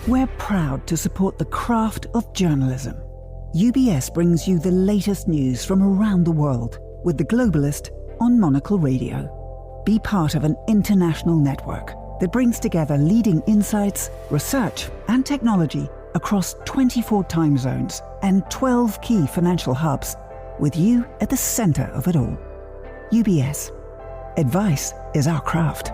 We're proud to support the craft of journalism. UBS brings you the latest news from around the world with The Globalist on Monocle Radio. Be part of an international network that brings together leading insights, research, and technology across 24 time zones and 12 key financial hubs, with you at the center of it all. UBS. Advice is our craft.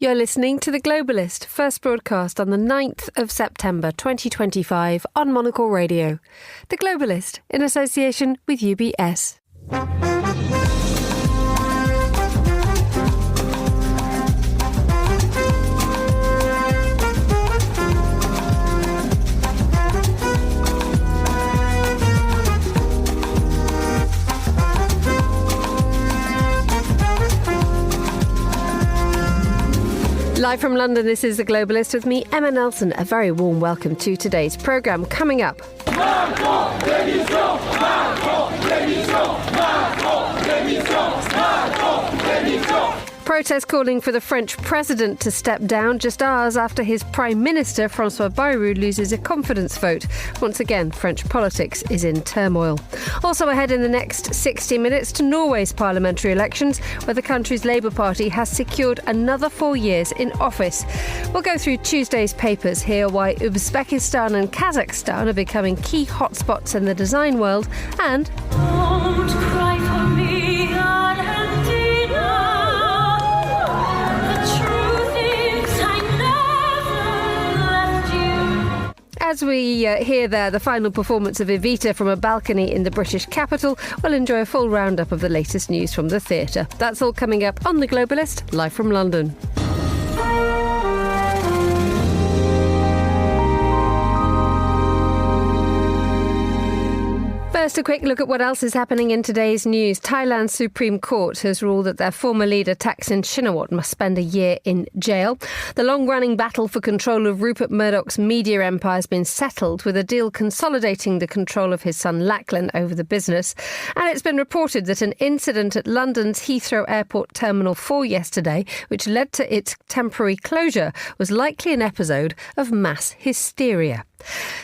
You're listening to The Globalist, first broadcast on the 9th of September 2025 on Monocle Radio. The Globalist, in association with UBS. Live from London, this is The Globalist with me, Emma Nelson. A very warm welcome to today's programme. Coming up... Macron, démission! Macron, démission! Macron, démission! Macron, démission! Protests calling for the French president to step down just hours after his Prime Minister, François Bayrou, loses a confidence vote. Once again, French politics is in turmoil. Also ahead in the next 60 minutes to Norway's parliamentary elections, where the country's Labour Party has secured another 4 years in office. We'll go through Tuesday's papers, hear why Uzbekistan and Kazakhstan are becoming key hotspots in the design world, and... Don't cry for me, Argentina. As we hear there the final performance of Evita from a balcony in the British capital, we'll enjoy a full roundup of the latest news from the theatre. That's all coming up on The Globalist, live from London. First, a quick look at what else is happening in today's news. Thailand's Supreme Court has ruled that their former leader, Thaksin Shinawatra, must spend a year in jail. The long-running battle for control of Rupert Murdoch's media empire has been settled, with a deal consolidating the control of his son Lachlan over the business. And it's been reported that an incident at London's Heathrow Airport Terminal 4 yesterday, which led to its temporary closure, was likely an episode of mass hysteria.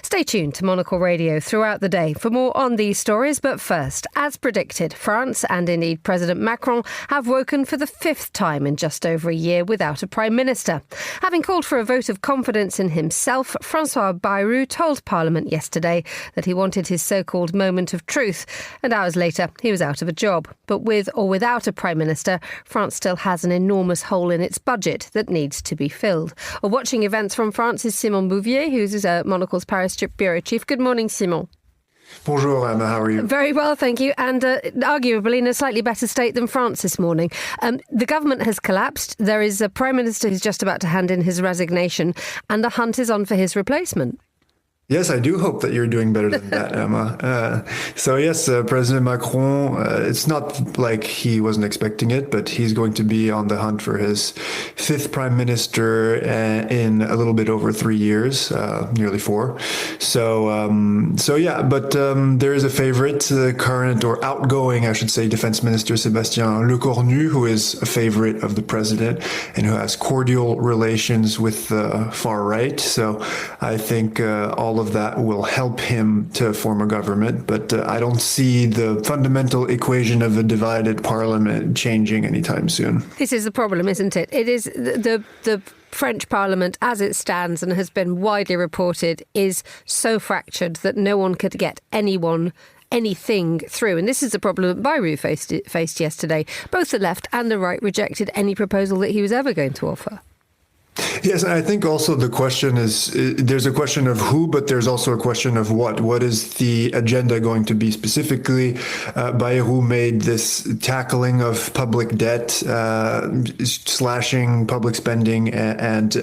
Stay tuned to Monocle Radio throughout the day for more on these stories. But first, as predicted, France and indeed President Macron have woken for the fifth time in just over a year without a prime minister. Having called for a vote of confidence in himself, François Bayrou told Parliament yesterday that he wanted his so-called moment of truth. And hours later, he was out of a job. But with or without a prime minister, France still has an enormous hole in its budget that needs to be filled. Watching events from France is Simon Bouvier, who's Monocle's Paris Bureau Chief. Good morning, Simon. Bonjour, Emma. How are you? Very well, thank you. And arguably in a slightly better state than France this morning. The government has collapsed. There is a Prime Minister who's just about to hand in his resignation, and the hunt is on for his replacement. Yes, I do hope that you're doing better than that, Emma. President Macron, it's not like he wasn't expecting it, but he's going to be on the hunt for his fifth prime minister in a little bit over 3 years, nearly 4. There is a favorite, current or outgoing, I should say, Defense Minister Sébastien Lecornu, who is a favorite of the president and who has cordial relations with the far right. So I think all of that will help him to form a government, but I don't see the fundamental equation of a divided parliament changing anytime soon. This is the problem, isn't it? It is the French Parliament, as it stands and has been widely reported, is so fractured that no one could get anything through. And this is the problem that Bayrou faced yesterday. Both the left and the right rejected any proposal that he was ever going to offer. Yes, I think also the question is, there's a question of who, but there's also a question of what. What is the agenda going to be specifically? Bayrou made this tackling of public debt, slashing public spending and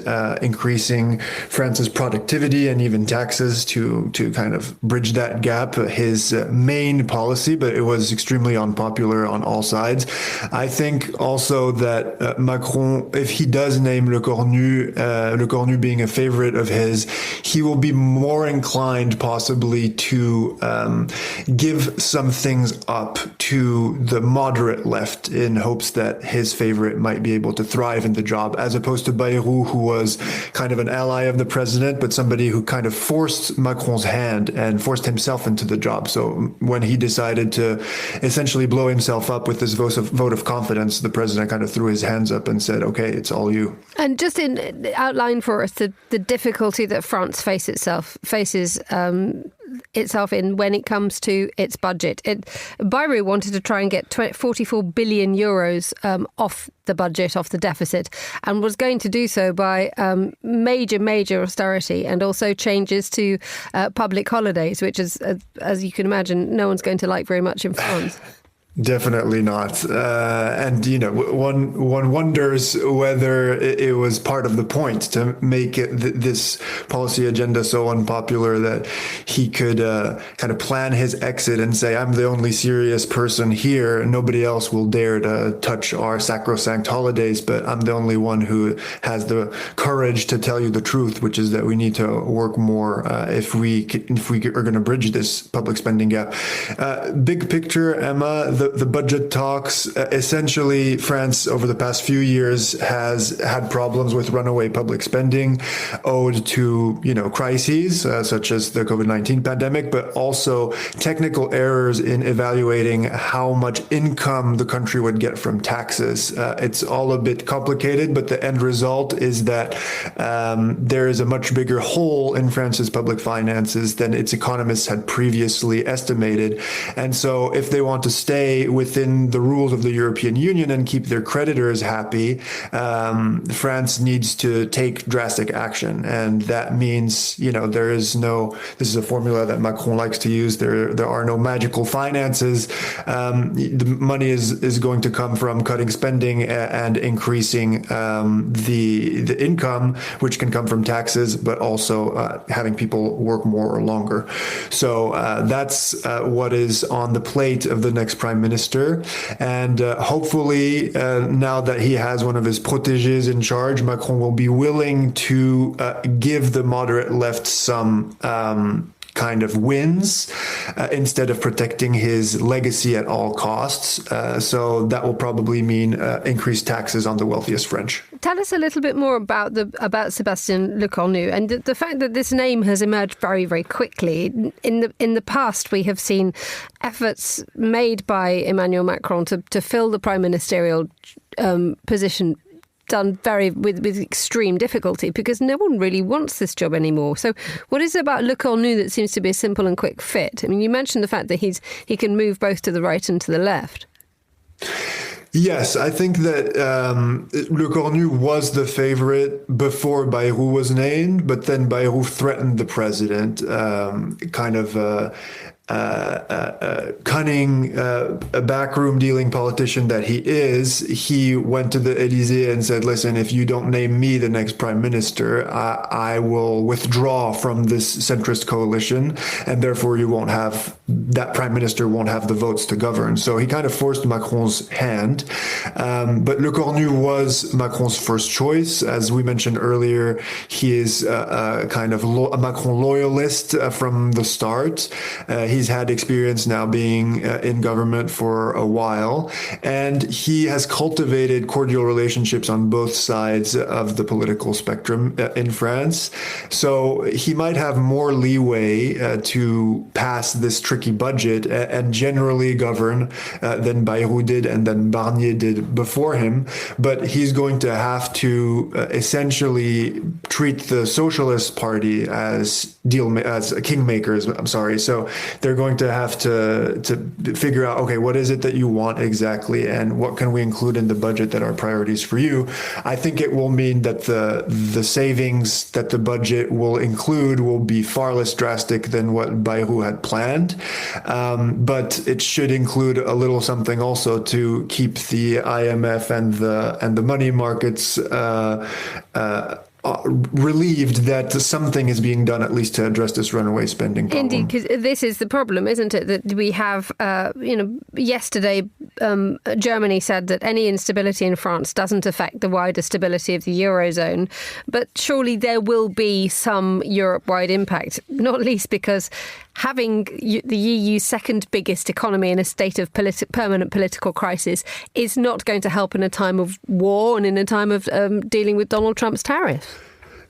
increasing France's productivity and even taxes to kind of bridge that gap. His main policy, but it was extremely unpopular on all sides. I think also that Macron, if he does name Lecornu, Le Cornu being a favorite of his, he will be more inclined possibly to give some things up to the moderate left in hopes that his favorite might be able to thrive in the job, as opposed to Bayrou, who was kind of an ally of the president, but somebody who kind of forced Macron's hand and forced himself into the job. So when he decided to essentially blow himself up with this vote of confidence, the president kind of threw his hands up and said, okay, it's all you. And just outline for us the difficulty that France faces itself in when it comes to its budget. Bayrou wanted to try and get 44 billion euros off the budget, off the deficit, and was going to do so by major austerity and also changes to public holidays, which is, as you can imagine, no one's going to like very much in France. Definitely not. And, one wonders whether it was part of the point to make this policy agenda so unpopular that he could kind of plan his exit and say, I'm the only serious person here. Nobody else will dare to touch our sacrosanct holidays, but I'm the only one who has the courage to tell you the truth, which is that we need to work more if we are going to bridge this public spending gap. Big picture, Emma, the budget talks, essentially France over the past few years has had problems with runaway public spending owed to, crises such as the COVID-19 pandemic, but also technical errors in evaluating how much income the country would get from taxes. It's all a bit complicated, but the end result is that there is a much bigger hole in France's public finances than its economists had previously estimated. And so if they want to stay within the rules of the European Union and keep their creditors happy, France needs to take drastic action. And that means, this is a formula that Macron likes to use. There are no magical finances. The money is going to come from cutting spending and increasing the income, which can come from taxes, but also having people work more or longer. So that's what is on the plate of the next prime minister. And hopefully, now that he has one of his protégés in charge, Macron will be willing to give the moderate left some kind of wins instead of protecting his legacy at all costs. So that will probably mean increased taxes on the wealthiest French. Tell us a little bit more about Sébastien Lecornu and the fact that this name has emerged very, very quickly. In the past, we have seen efforts made by Emmanuel Macron to fill the prime ministerial position done with extreme difficulty because no one really wants this job anymore. So what is it about Le Cornu that seems to be a simple and quick fit? I mean, you mentioned the fact that he can move both to the right and to the left. Yes, I think that Le Cornu was the favorite before Bayrou was named, but then Bayrou threatened the president, cunning, a backroom dealing politician that he is. He went to the Élysée and said, listen, if you don't name me the next prime minister, I will withdraw from this centrist coalition, and therefore that prime minister won't have the votes to govern. So he kind of forced Macron's hand. But Le Cornu was Macron's first choice. As we mentioned earlier, he is a kind of a Macron loyalist from the start. He's had experience now being in government for a while, and he has cultivated cordial relationships on both sides of the political spectrum in France. So he might have more leeway to pass this tricky budget and generally govern than Bayrou did and then Barnier did before him. But he's going to have to essentially treat the Socialist Party as kingmakers. I'm sorry. So they're going to have to figure out, okay, what is it that you want exactly, and what can we include in the budget that are priorities for you? I think it will mean that the savings that the budget will include will be far less drastic than what Bayrou had planned, but it should include a little something also to keep the IMF and the money markets relieved that something is being done at least to address this runaway spending problem. Indeed, because this is the problem, isn't it? That we have, yesterday Germany said that any instability in France doesn't affect the wider stability of the Eurozone. But surely there will be some Europe-wide impact, not least because having the EU's second biggest economy in a state of permanent political crisis is not going to help in a time of war and in a time of dealing with Donald Trump's tariffs.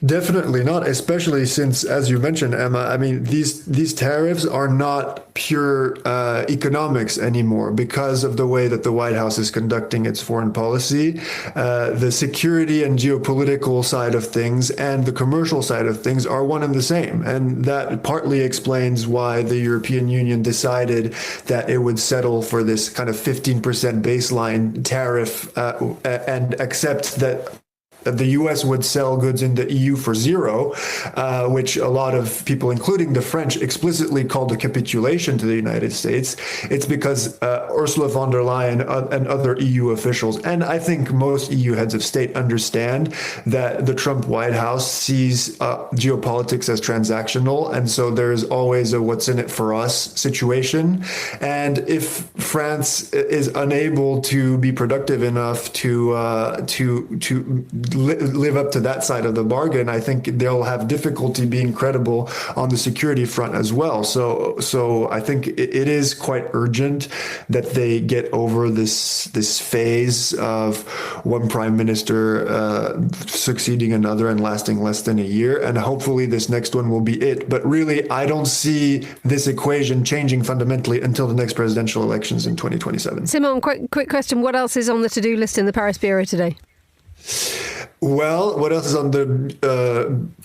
Definitely not, especially since, as you mentioned, Emma, I mean, these tariffs are not pure economics anymore because of the way that the White House is conducting its foreign policy. The security and geopolitical side of things and the commercial side of things are one and the same. And that partly explains why the European Union decided that it would settle for this kind of 15% baseline tariff and accept that the U.S. would sell goods in the EU for zero, which a lot of people, including the French, explicitly called a capitulation to the United States. It's because Ursula von der Leyen and other EU officials, and I think most EU heads of state, understand that the Trump White House sees geopolitics as transactional, and so there's always a what's in it for us situation. And if France is unable to be productive enough to live up to that side of the bargain, I think they'll have difficulty being credible on the security front as well. So I think it is quite urgent that they get over this phase of one prime minister succeeding another and lasting less than a year. And hopefully this next one will be it. But really, I don't see this equation changing fundamentally until the next presidential elections in 2027. Simon, quick question. What else is on the to-do list in the Paris Bureau today? Well, what else is on the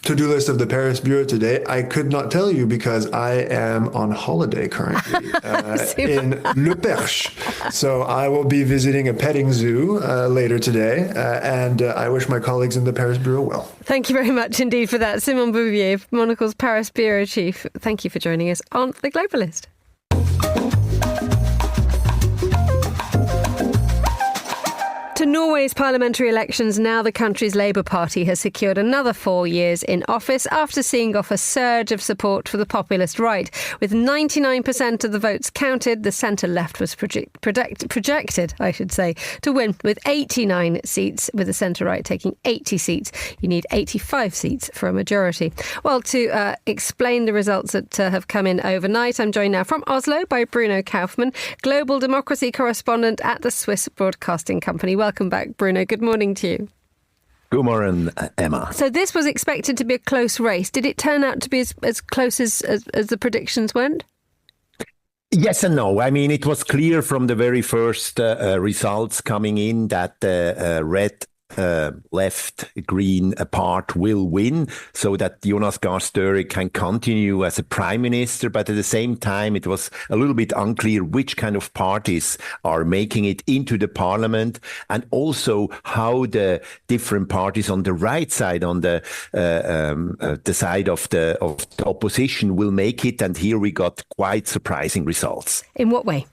to-do list of the Paris Bureau today? I could not tell you because I am on holiday currently in Le Perche. So I will be visiting a petting zoo later today, and I wish my colleagues in the Paris Bureau well. Thank you very much indeed for that. Simon Bouvier, Monocle's Paris Bureau Chief. Thank you for joining us on The Globalist. To Norway's parliamentary elections, now the country's Labour Party has secured another 4 years in office after seeing off a surge of support for the populist right. With 99% of the votes counted, the centre-left was projected, to win with 89 seats, with the centre-right taking 80 seats. You need 85 seats for a majority. Well, to explain the results that have come in overnight, I'm joined now from Oslo by Bruno Kaufmann, global democracy correspondent at the Swiss Broadcasting Company. Welcome back, Bruno. Good morning to you. Good morning, Emma. So this was expected to be a close race. Did it turn out to be as close as the predictions went? Yes and no. I mean, it was clear from the very first results coming in that the red left green part will win, so that Jonas Gahr Støre can continue as a prime minister. But at the same time, it was a little bit unclear which kind of parties are making it into the parliament, and also how the different parties on the right side, on the side of the opposition, will make it. And here we got quite surprising results. In what way?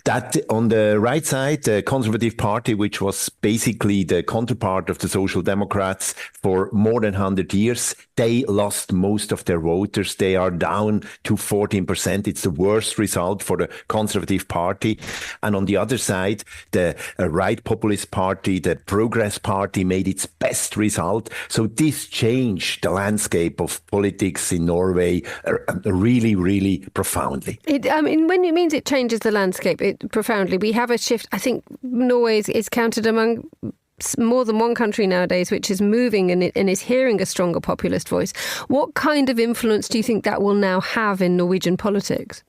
That on the right side, the Conservative Party, which was basically the counterpart of the Social Democrats for more than 100 years, they lost most of their voters. They are down to 14%. It's the worst result for the Conservative Party. And on the other side, the right populist party, the Progress Party, made its best result. So this changed the landscape of politics in Norway really, really profoundly. When it means it changes the landscape profoundly, we have a shift. I think Norway is counted among more than one country nowadays which is moving and is hearing a stronger populist voice. What kind of influence do you think that will now have in Norwegian politics?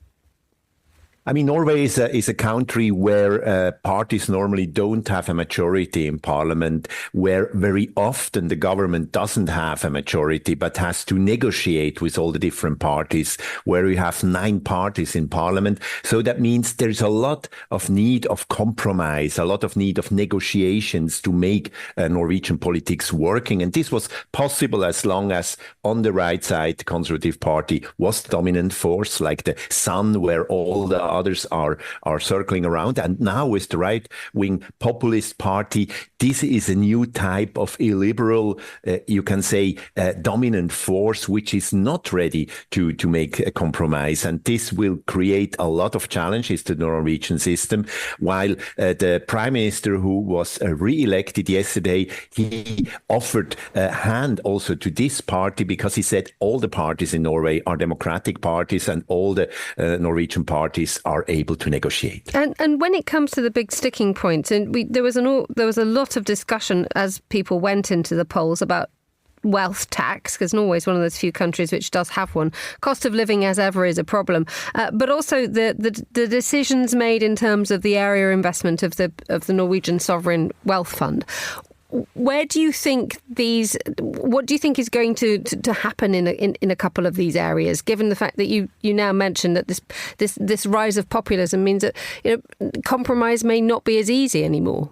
I mean, Norway is a country where parties normally don't have a majority in parliament, where very often the government doesn't have a majority, but has to negotiate with all the different parties, where you have 9 parties in parliament. So that means there's a lot of need of compromise, a lot of need of negotiations to make Norwegian politics working. And this was possible as long as on the right side, the Conservative Party was the dominant force, like the sun, where all the others are circling around. And now with the right-wing populist party, this is a new type of illiberal, you can say, dominant force, which is not ready to make a compromise. And this will create a lot of challenges to the Norwegian system. While the Prime Minister, who was re-elected yesterday, he offered a hand also to this party, because he said all the parties in Norway are democratic parties and all the Norwegian parties are able to negotiate. And when it comes to the big sticking points, and there was a lot of discussion as people went into the polls about wealth tax, because Norway is one of those few countries which does have one. Cost of living, as ever, is a problem, but also the decisions made in terms of the area investment of the Norwegian Sovereign Wealth Fund. Where do you think what do you think is going to happen in a couple of these areas, given the fact that you now mentioned that this rise of populism means that compromise may not be as easy anymore?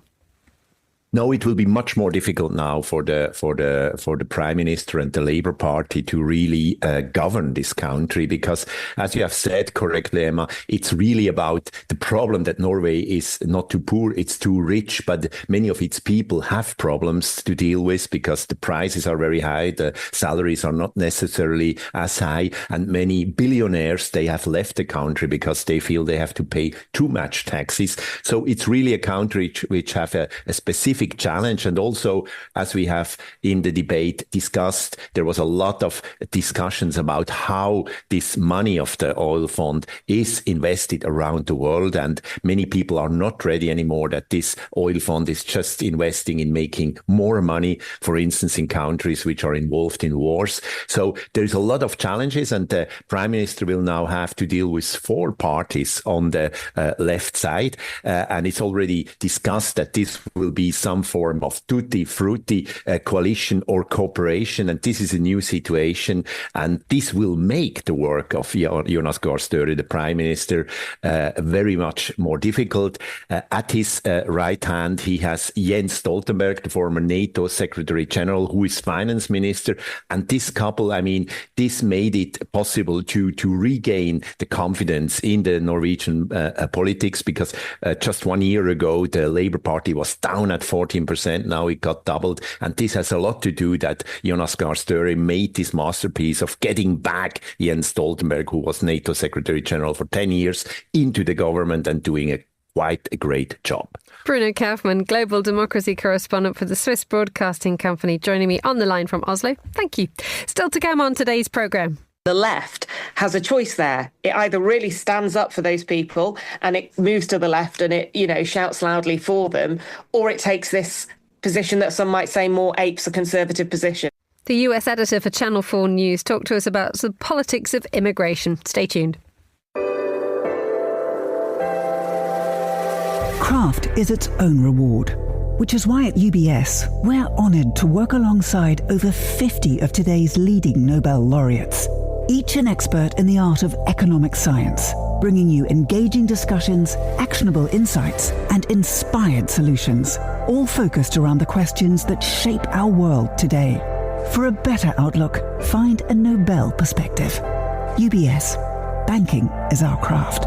No, it will be much more difficult now for the Prime Minister and the Labour Party to really govern this country, because, as you have said correctly, Emma, it's really about the problem that Norway is not too poor, it's too rich, but many of its people have problems to deal with because the prices are very high, the salaries are not necessarily as high, and many billionaires, they have left the country because they feel they have to pay too much taxes. So it's really a country which have a specific challenge. And also, as we have in the debate discussed, there was a lot of discussions about how this money of the oil fund is invested around the world. And many people are not ready anymore that this oil fund is just investing in making more money, for instance, in countries which are involved in wars. So there's a lot of challenges, and the Prime Minister will now have to deal with 4 parties on the left side. And it's already discussed that this will be some form of tutti frutti coalition or cooperation, and this is a new situation, and this will make the work of Jonas Gahr Støre, the Prime Minister, very much more difficult. At his right hand, he has Jens Stoltenberg, the former NATO Secretary General, who is Finance Minister, and this couple, this made it possible to regain the confidence in the Norwegian politics, because just 1 year ago, the Labour Party was down at 14%. Now it got doubled. And this has a lot to do that Jonas Gahr Støre made this masterpiece of getting back Jens Stoltenberg, who was NATO Secretary General for 10 years, into the government and doing quite a great job. Bruno Kaufmann, global democracy correspondent for the Swiss Broadcasting Company, joining me on the line from Oslo. Thank you. Still to come on today's programme. The left has a choice there. It either really stands up for those people and it moves to the left and it, shouts loudly for them, or it takes this position that some might say more apes a conservative position. The US editor for Channel 4 News talked to us about the politics of immigration. Stay tuned. Craft is its own reward, which is why at UBS, we're honoured to work alongside over 50 of today's leading Nobel laureates, each an expert in the art of economic science, bringing you engaging discussions, actionable insights, and inspired solutions, all focused around the questions that shape our world today. For a better outlook, find a Nobel perspective. UBS. Banking is our craft.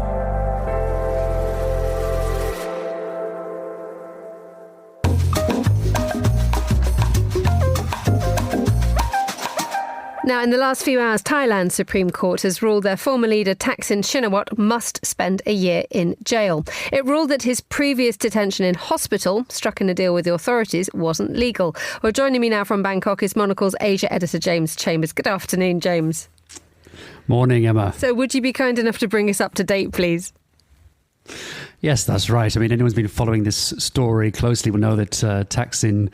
Now, in the last few hours, Thailand's Supreme Court has ruled their former leader, Thaksin Shinawatra, must spend a year in jail. It ruled that his previous detention in hospital, struck in a deal with the authorities, wasn't legal. Well, joining me now from Bangkok is Monocle's Asia editor, James Chambers. Good afternoon, James. Morning, Emma. So would you be kind enough to bring us up to date, please? Yes, that's right. Anyone's been following this story closely will know that Thaksin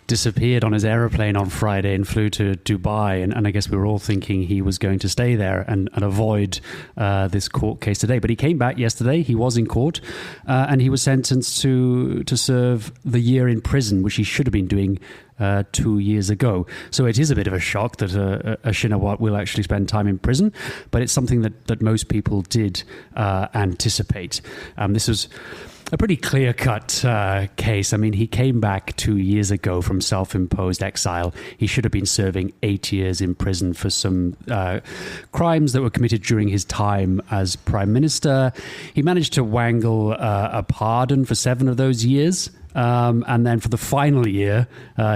disappeared on his aeroplane on Friday and flew to Dubai. And I guess we were all thinking he was going to stay there and avoid this court case today. But he came back yesterday. He was in court and he was sentenced to serve the year in prison, which he should have been doing 2 years ago. So it is a bit of a shock that a Shinawatra will actually spend time in prison, but it's something that most people did anticipate. This was a pretty clear-cut case. I mean, he came back 2 years ago from self-imposed exile. He should have been serving 8 years in prison for some crimes that were committed during his time as Prime Minister. He managed to wangle a pardon for 7 of those years. And then for the final year,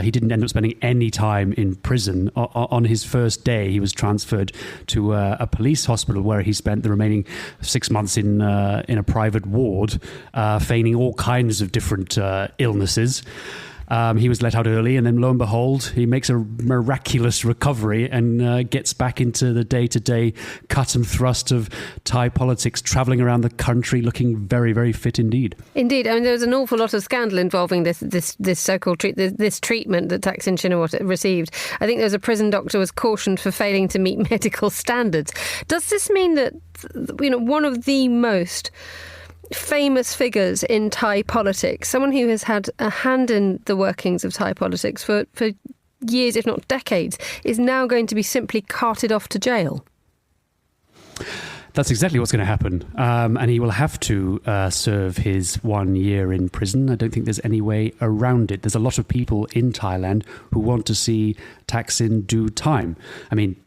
he didn't end up spending any time in prison. On his first day, he was transferred to a police hospital where he spent the remaining 6 months in a private ward, feigning all kinds of different illnesses. He was let out early, and then lo and behold, he makes a miraculous recovery and gets back into the day-to-day cut and thrust of Thai politics, travelling around the country, looking very, very fit indeed. Indeed, I mean, there was an awful lot of scandal involving this so-called this treatment that Thaksin Shinawatra received. I think there was a prison doctor was cautioned for failing to meet medical standards. Does this mean that, one of the most famous figures in Thai politics, someone who has had a hand in the workings of Thai politics for years, if not decades, is now going to be simply carted off to jail? That's exactly what's going to happen. And he will have to serve his 1 year in prison. I don't think there's any way around it. There's a lot of people in Thailand who want to see Thaksin do time. I mean,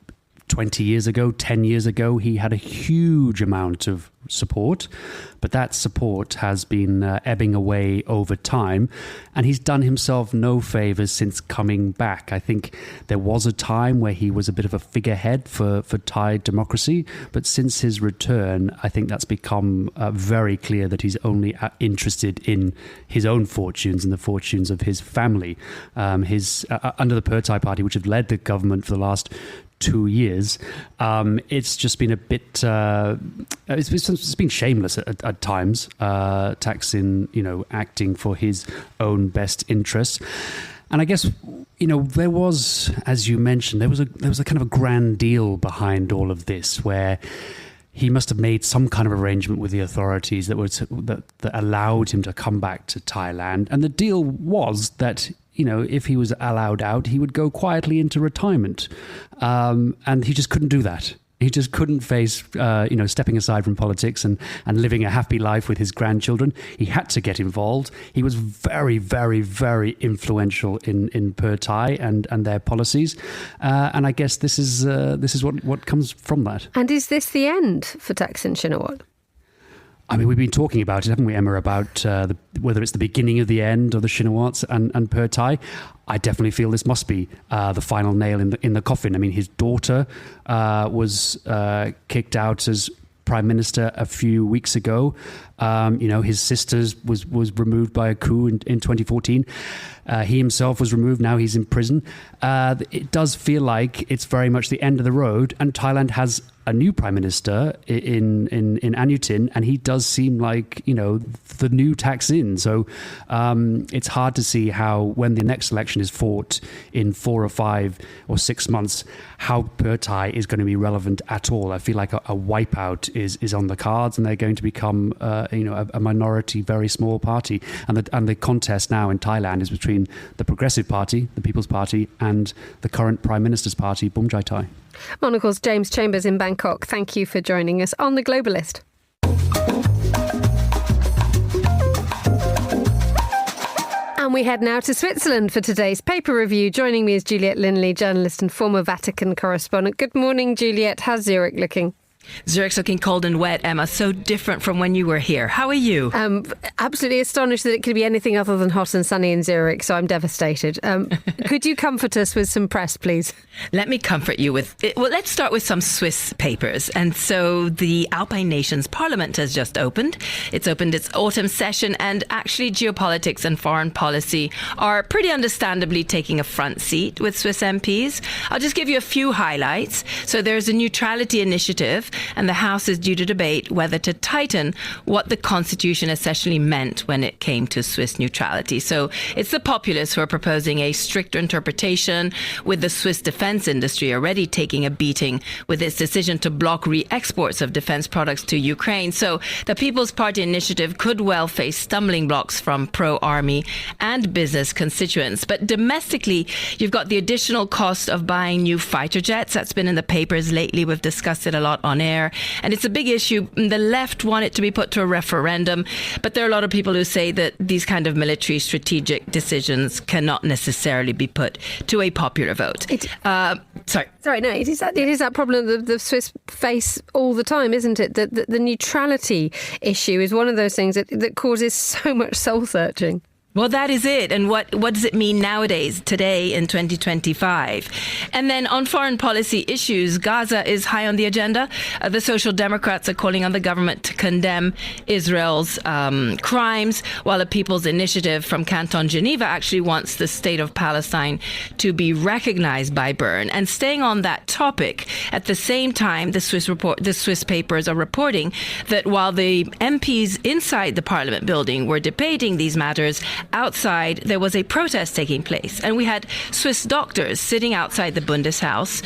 20 years ago, 10 years ago, he had a huge amount of support, but that support has been ebbing away over time, and he's done himself no favours since coming back. I think there was a time where he was a bit of a figurehead for Thai democracy, but since his return, I think that's become very clear that he's only interested in his own fortunes and the fortunes of his family. Under the Pheu Party, which have led the government for the last 2 years, it's just been a bit it's been shameless at times, Thaksin acting for his own best interests. And I guess there was, as you mentioned, there was a kind of a grand deal behind all of this, where he must have made some kind of arrangement with the authorities that allowed him to come back to Thailand. And the deal was that if he was allowed out, he would go quietly into retirement. And he just couldn't do that. He just couldn't face, stepping aside from politics and living a happy life with his grandchildren. He had to get involved. He was very, very, very influential in Pheu Thai and their policies. And I guess this is what comes from that. And is this the end for Thaksin Shinawatra? I mean, we've been talking about it, haven't we, Emma, about whether it's the beginning of the end of the Shinawats and Pheu Thai. I definitely feel this must be the final nail in the coffin. I mean, his daughter was kicked out as Prime Minister a few weeks ago. His sister was removed by a coup in 2014. He himself was removed. Now he's in prison. It does feel like it's very much the end of the road, and Thailand has a new prime minister in Anutin, and he does seem like the new Thaksin. So it's hard to see how, when the next election is fought in 4 or 5 or 6 months, how Pheu Thai is going to be relevant at all. I feel like a wipeout is on the cards, and they're going to become a minority, very small party. And the contest now in Thailand is between the Progressive Party, the People's Party, and the current Prime Minister's party, Bumjai Thai. Monocle's James Chambers in Bangkok, thank you for joining us on The Globalist. And we head now to Switzerland for today's paper review. Joining me is Juliet Linley, journalist and former Vatican correspondent. Good morning, Juliet. How's Zurich looking? Zurich's looking cold and wet, Emma. So different from when you were here. How are you? Absolutely astonished that it could be anything other than hot and sunny in Zurich, so I'm devastated. Could you comfort us with some press, please? Let me comfort you with... Well, let's start with some Swiss papers. And so the Alpine Nations Parliament has just opened. It's opened its autumn session, and actually geopolitics and foreign policy are pretty understandably taking a front seat with Swiss MPs. I'll just give you a few highlights. So there's a neutrality initiative, and the House is due to debate whether to tighten what the Constitution essentially meant when it came to Swiss neutrality. So it's the populists who are proposing a stricter interpretation, with the Swiss defense industry already taking a beating with its decision to block re-exports of defense products to Ukraine. So the People's Party initiative could well face stumbling blocks from pro-army and business constituents. But domestically, you've got the additional cost of buying new fighter jets. That's been in the papers lately. We've discussed it a lot on air. And it's a big issue. The left want it to be put to a referendum, but there are a lot of people who say that these kind of military strategic decisions cannot necessarily be put to a popular vote. Sorry, no, it is that problem that the Swiss face all the time, isn't it? That the neutrality issue is one of those things that causes so much soul searching. Well, that is it. And what does it mean nowadays, today in 2025? And then on foreign policy issues, Gaza is high on the agenda. The Social Democrats are calling on the government to condemn Israel's crimes, while a People's Initiative from Canton Geneva actually wants the state of Palestine to be recognized by Bern. And staying on that topic, at the same time, the Swiss papers are reporting that while the MPs inside the parliament building were debating these matters, outside there was a protest taking place, and we had Swiss doctors sitting outside the Bundeshaus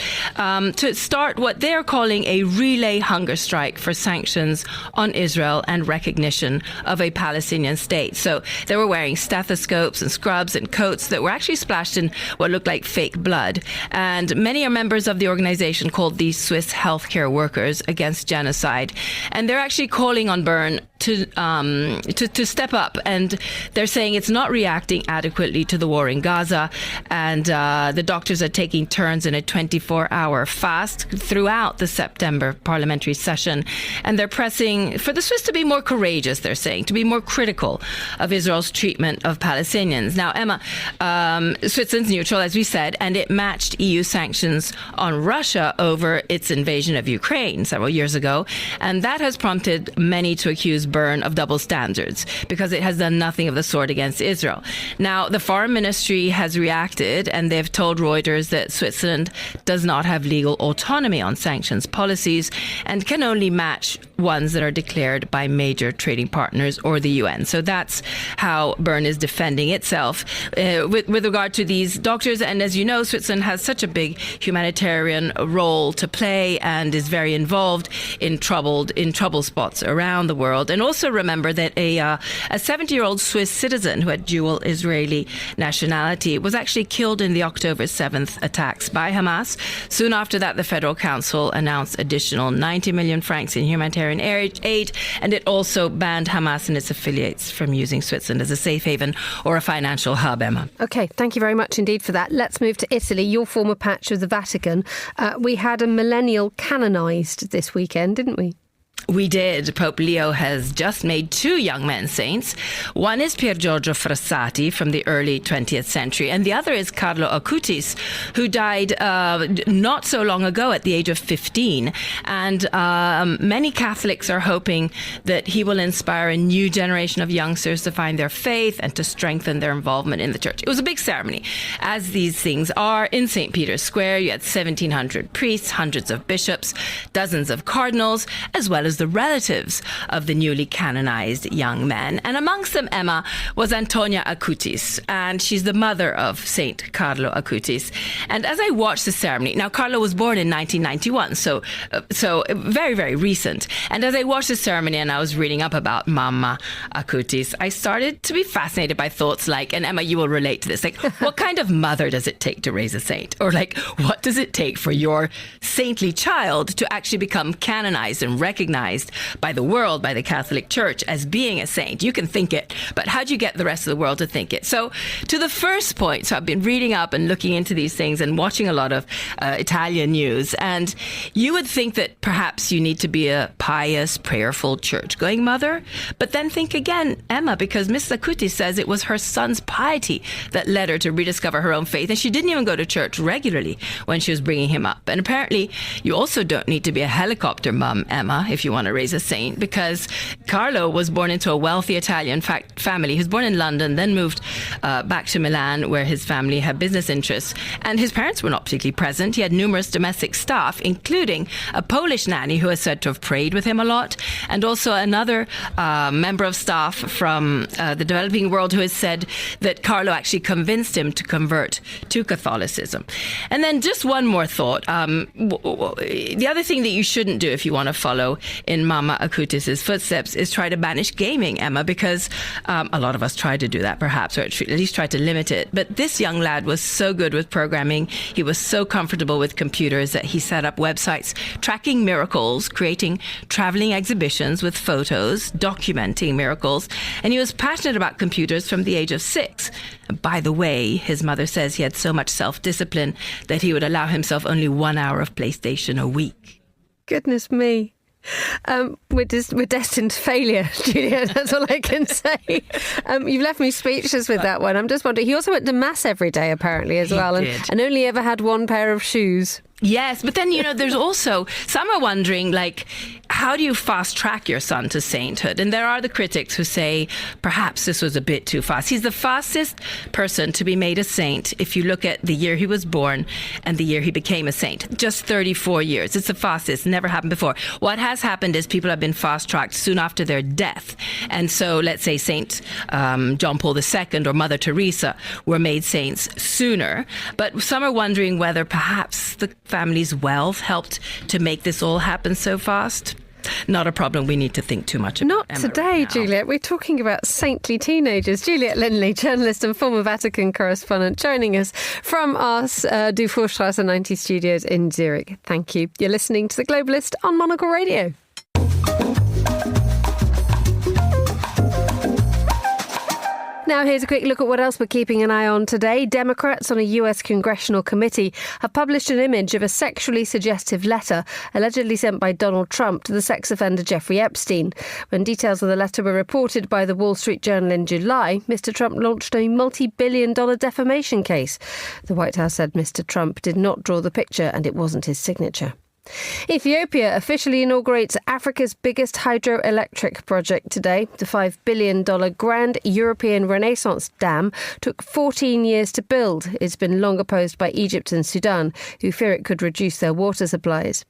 to start what they're calling a relay hunger strike for sanctions on Israel and recognition of a Palestinian state. So they were wearing stethoscopes and scrubs and coats that were actually splashed in what looked like fake blood, and many are members of the organization called the Swiss Healthcare Workers Against Genocide, and they're actually calling on Bern to step up, and they're saying it's not reacting adequately to the war in Gaza, and the doctors are taking turns in a 24-hour fast throughout the September parliamentary session, and they're pressing for the Swiss to be more courageous, they're saying, to be more critical of Israel's treatment of Palestinians. Now, Emma, Switzerland's neutral, as we said, and it matched EU sanctions on Russia over its invasion of Ukraine several years ago, and that has prompted many to accuse Bern of double standards because it has done nothing of the sort against Israel. Now, the foreign ministry has reacted, and they've told Reuters that Switzerland does not have legal autonomy on sanctions policies and can only match ones that are declared by major trading partners or the UN. So that's how Bern is defending itself with regard to these doctors. And as you know, Switzerland has such a big humanitarian role to play and is very involved in trouble spots around the world. And also remember that a 70-year-old Swiss citizen who had dual Israeli nationality was actually killed in the October 7th attacks by Hamas. Soon after that, the Federal Council announced additional 90 million francs in humanitarian aid, and it also banned Hamas and its affiliates from using Switzerland as a safe haven or a financial hub, Emma. OK, thank you very much indeed for that. Let's move to Italy, your former patch of the Vatican. We had a millennial canonised this weekend, didn't we? We did. Pope Leo has just made two young men saints. One is Pier Giorgio Frassati from the early 20th century, and the other is Carlo Acutis, who died not so long ago at the age of 15. And many Catholics are hoping that he will inspire a new generation of youngsters to find their faith and to strengthen their involvement in the church. It was a big ceremony, as these things are, in St. Peter's Square. You had 1,700 priests, hundreds of bishops, dozens of cardinals, as well as the relatives of the newly canonized young men. And amongst them, Emma, was Antonia Acutis, and she's the mother of Saint Carlo Acutis. And as I watched the ceremony, now Carlo was born in 1991, so very, very recent. And as I watched the ceremony and I was reading up about Mamma Acutis, I started to be fascinated by thoughts like, and Emma, you will relate to this, like, what kind of mother does it take to raise a saint? Or like, what does it take for your saintly child to actually become canonized and recognized by the world, by the Catholic Church as being a saint? You can think it, but how do you get the rest of the world to think it? So to the first point, so I've been reading up and looking into these things and watching a lot of Italian news, and you would think that perhaps you need to be a pious, prayerful, church-going mother, but then think again, Emma, because Miss Acutis says it was her son's piety that led her to rediscover her own faith, and she didn't even go to church regularly when she was bringing him up. And apparently you also don't need to be a helicopter mum, Emma, if you want to raise a saint, because Carlo was born into a wealthy Italian family. He was born in London, then moved back to Milan, where his family had business interests, and his parents were not particularly present. He had numerous domestic staff, including a Polish nanny who is said to have prayed with him a lot, and also another member of staff from the developing world who has said that Carlo actually convinced him to convert to Catholicism. And then just one more thought. The other thing that you shouldn't do if you want to follow in Mama Akutis' footsteps is try to banish gaming, Emma, because a lot of us try to do that perhaps, or at least try to limit it. But this young lad was so good with programming. He was so comfortable with computers that he set up websites tracking miracles, creating traveling exhibitions with photos, documenting miracles. And he was passionate about computers from the age of 6. By the way, his mother says he had so much self-discipline that he would allow himself only 1 hour of PlayStation a week. Goodness me. We're destined to failure, Julia. That's all I can say. You've left me speechless with that one. I'm just wondering. He also went to mass every day, apparently, as well, and only ever had one pair of shoes. Yes, but then, there's also, some are wondering, how do you fast track your son to sainthood? And there are the critics who say perhaps this was a bit too fast. He's the fastest person to be made a saint if you look at the year he was born and the year he became a saint. Just 34 years. It's the fastest. Never happened before. What has happened is people have been fast tracked soon after their death. And so let's say Saint John Paul II or Mother Teresa were made saints sooner. But some are wondering whether perhaps the family's wealth helped to make this all happen so fast. Not a problem we need to think too much about. Not today, right, Juliet. We're talking about saintly teenagers. Juliet Lindley, journalist and former Vatican correspondent, joining us from our Dufourstrasse 90 studios in Zurich. Thank you. You're listening to The Globalist on Monocle Radio. Now, here's a quick look at what else we're keeping an eye on today. Democrats on a US congressional committee have published an image of a sexually suggestive letter allegedly sent by Donald Trump to the sex offender Jeffrey Epstein. When details of the letter were reported by the Wall Street Journal in July, Mr. Trump launched a multi-billion-dollar defamation case. The White House said Mr. Trump did not draw the picture and it wasn't his signature. Ethiopia officially inaugurates Africa's biggest hydroelectric project today. The $5 billion Grand European Renaissance Dam took 14 years to build. It's been long opposed by Egypt and Sudan, who fear it could reduce their water supplies.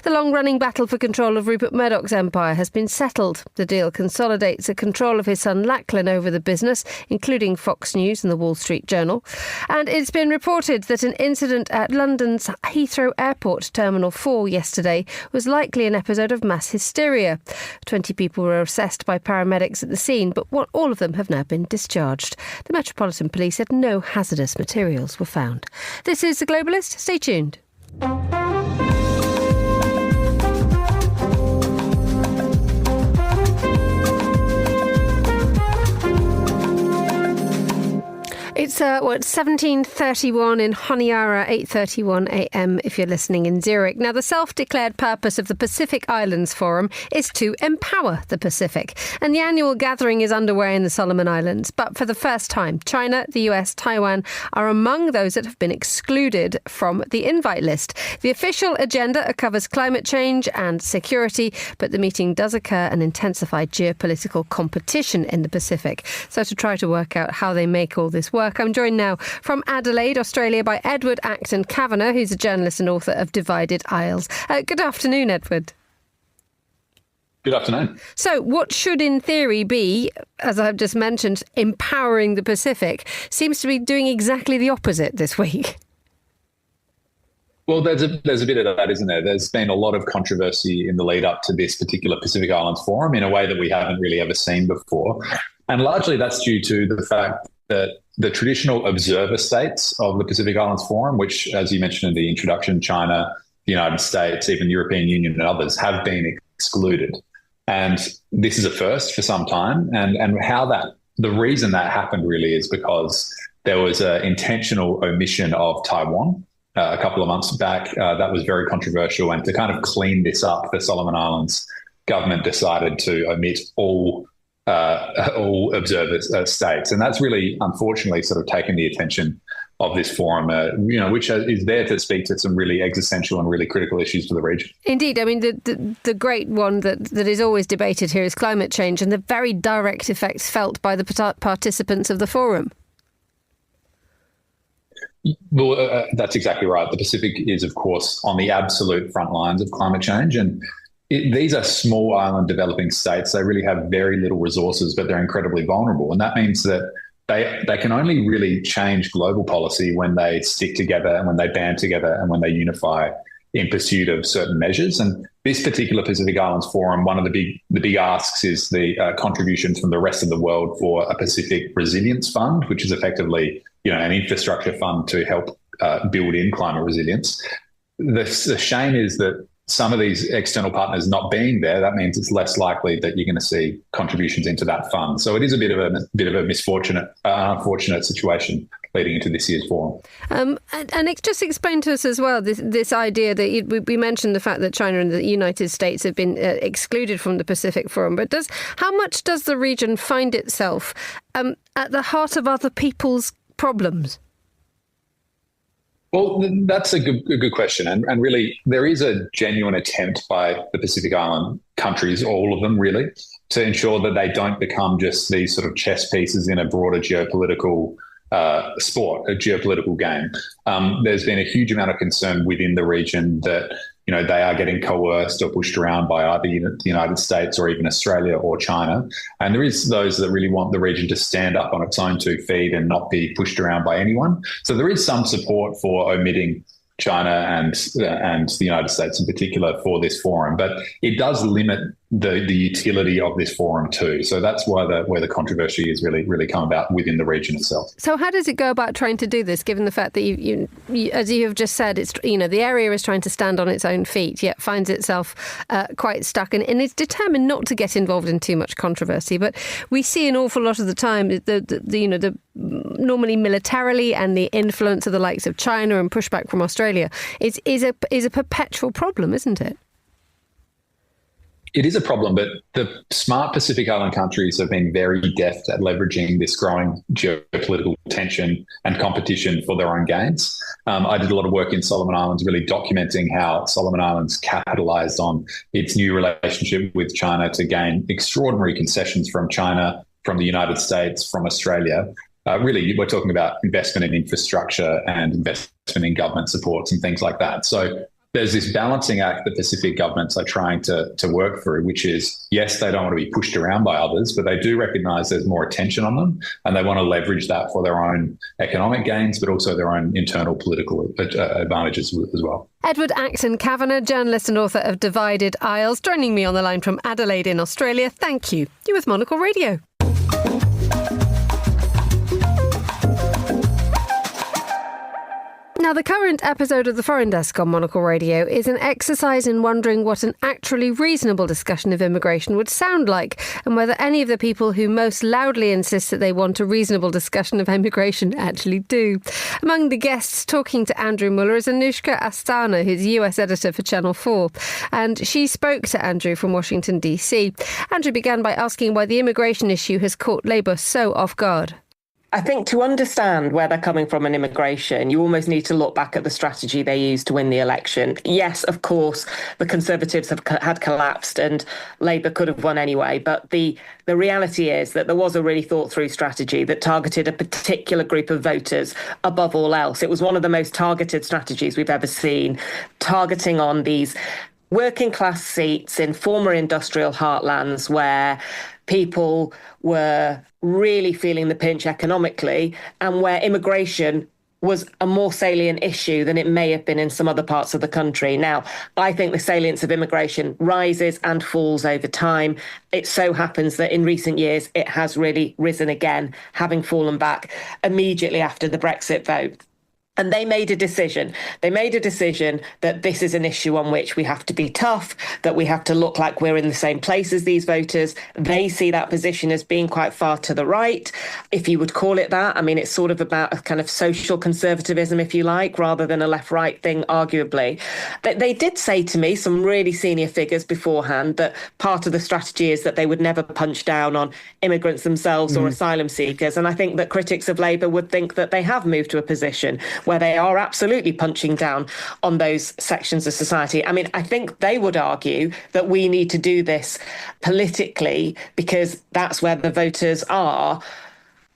The long-running battle for control of Rupert Murdoch's empire has been settled. The deal consolidates the control of his son Lachlan over the business, including Fox News and the Wall Street Journal. And it's been reported that an incident at London's Heathrow Airport Terminal 4 yesterday was likely an episode of mass hysteria. 20 people were assessed by paramedics at the scene, but all of them have now been discharged. The Metropolitan Police said no hazardous materials were found. This is The Globalist. Stay tuned. It's 17:31 in Honiara, 8:31 a.m. if you're listening in Zurich. Now, the self-declared purpose of the Pacific Islands Forum is to empower the Pacific. And the annual gathering is underway in the Solomon Islands. But for the first time, China, the US, Taiwan are among those that have been excluded from the invite list. The official agenda covers climate change and security, but the meeting does occur and intensify geopolitical competition in the Pacific. So to try to work out how they make all this work, I'm joined now from Adelaide, Australia, by Edward Acton Kavanagh, who's a journalist and author of Divided Isles. Good afternoon, Edward. Good afternoon. So what should in theory be, as I've just mentioned, empowering the Pacific, seems to be doing exactly the opposite this week. Well, there's a bit of that, isn't there? There's been a lot of controversy in the lead up to this particular Pacific Islands Forum in a way that we haven't really ever seen before. And largely that's due to the fact that the traditional observer states of the Pacific Islands Forum, which, as you mentioned in the introduction, China, the United States, even the European Union and others, have been excluded. And this is a first for some time. And the reason that happened really is because there was an intentional omission of Taiwan a couple of months back. That was very controversial. And to kind of clean this up, the Solomon Islands government decided to omit all observer states. And that's really, unfortunately, sort of taken the attention of this forum, which is there to speak to some really existential and really critical issues for the region. Indeed. I mean, the great one that is always debated here is climate change and the very direct effects felt by the participants of the forum. Well, that's exactly right. The Pacific is, of course, on the absolute front lines of climate change. And these are small island developing states. They really have very little resources, but they're incredibly vulnerable. And that means that they can only really change global policy when they stick together and when they band together and when they unify in pursuit of certain measures. And this particular Pacific Islands Forum, one of the big asks is the contributions from the rest of the world for a Pacific Resilience Fund, which is effectively, an infrastructure fund to help build in climate resilience. The shame is that some of these external partners not being there, that means it's less likely that you're going to see contributions into that fund. So it is a bit of a unfortunate situation leading into this year's forum. And just explain to us as well this idea that we mentioned the fact that China and the United States have been excluded from the Pacific Forum. But how much does the region find itself at the heart of other people's problems? Well, that's a good question. And really, there is a genuine attempt by the Pacific Island countries, all of them really, to ensure that they don't become just these sort of chess pieces in a broader geopolitical sport, a geopolitical game. There's been a huge amount of concern within the region that they are getting coerced or pushed around by either the United States or even Australia or China. And there is those that really want the region to stand up on its own 2 feet and not be pushed around by anyone. So there is some support for omitting China and the United States in particular for this forum, but it does limit the utility of this forum too. So that's where the controversy is really come about within the region itself. So how does it go about trying to do this, given the fact that you as you have just said, it's the area is trying to stand on its own feet, yet finds itself quite stuck and is determined not to get involved in too much controversy. But we see an awful lot of the time the normally militarily and the influence of the likes of China and pushback from Australia is a perpetual problem, isn't it? It is a problem, but the smart Pacific Island countries have been very deft at leveraging this growing geopolitical tension and competition for their own gains. I did a lot of work in Solomon Islands, really documenting how Solomon Islands capitalized on its new relationship with China to gain extraordinary concessions from China, from the United States, from Australia. Really, we're talking about investment in infrastructure and investment in government supports and things like that. So there's this balancing act that Pacific governments are trying to work through, which is, yes, they don't want to be pushed around by others, but they do recognise there's more attention on them and they want to leverage that for their own economic gains, but also their own internal political advantages as well. Edward Acton Kavanagh, journalist and author of Divided Isles, joining me on the line from Adelaide in Australia. Thank you. You're with Monocle Radio. Now, the current episode of the Foreign Desk on Monocle Radio is an exercise in wondering what an actually reasonable discussion of immigration would sound like and whether any of the people who most loudly insist that they want a reasonable discussion of immigration actually do. Among the guests talking to Andrew Muller is Anushka Astana, who's US editor for Channel 4. And she spoke to Andrew from Washington, D.C. Andrew began by asking why the immigration issue has caught Labour so off guard. I think to understand where they're coming from in immigration, you almost need to look back at the strategy they used to win the election. Yes, of course, the Conservatives had collapsed and Labour could have won anyway. But the reality is that there was a really thought through strategy that targeted a particular group of voters above all else. It was one of the most targeted strategies we've ever seen, targeting on these working class seats in former industrial heartlands where people were really feeling the pinch economically and where immigration was a more salient issue than it may have been in some other parts of the country. Now, I think the salience of immigration rises and falls over time. It so happens that in recent years, it has really risen again, having fallen back immediately after the Brexit vote. And they made a decision. They made a decision that this is an issue on which we have to be tough, that we have to look like we're in the same place as these voters. They see that position as being quite far to the right, if you would call it that. I mean, it's sort of about a kind of social conservatism, if you like, rather than a left-right thing, arguably. They did say to me, some really senior figures beforehand, that part of the strategy is that they would never punch down on immigrants themselves or asylum seekers. And I think that critics of Labour would think that they have moved to a position where they are absolutely punching down on those sections of society. I mean, I think they would argue that we need to do this politically because that's where the voters are.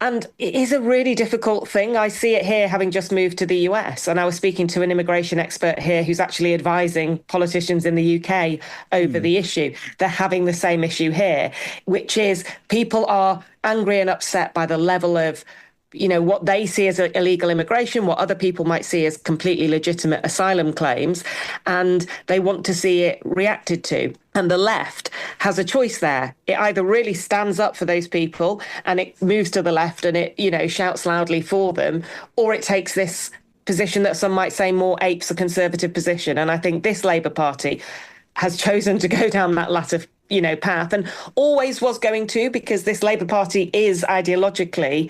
And it is a really difficult thing. I see it here, having just moved to the US. And I was speaking to an immigration expert here who's actually advising politicians in the UK over the issue. They're having the same issue here, which is people are angry and upset by the level of what they see as illegal immigration, what other people might see as completely legitimate asylum claims, and they want to see it reacted to. And the left has a choice there. It either really stands up for those people and it moves to the left and it, shouts loudly for them, or it takes this position that some might say more apes a conservative position. And I think this Labour Party has chosen to go down that latter path, and always was going to, because this Labour Party is ideologically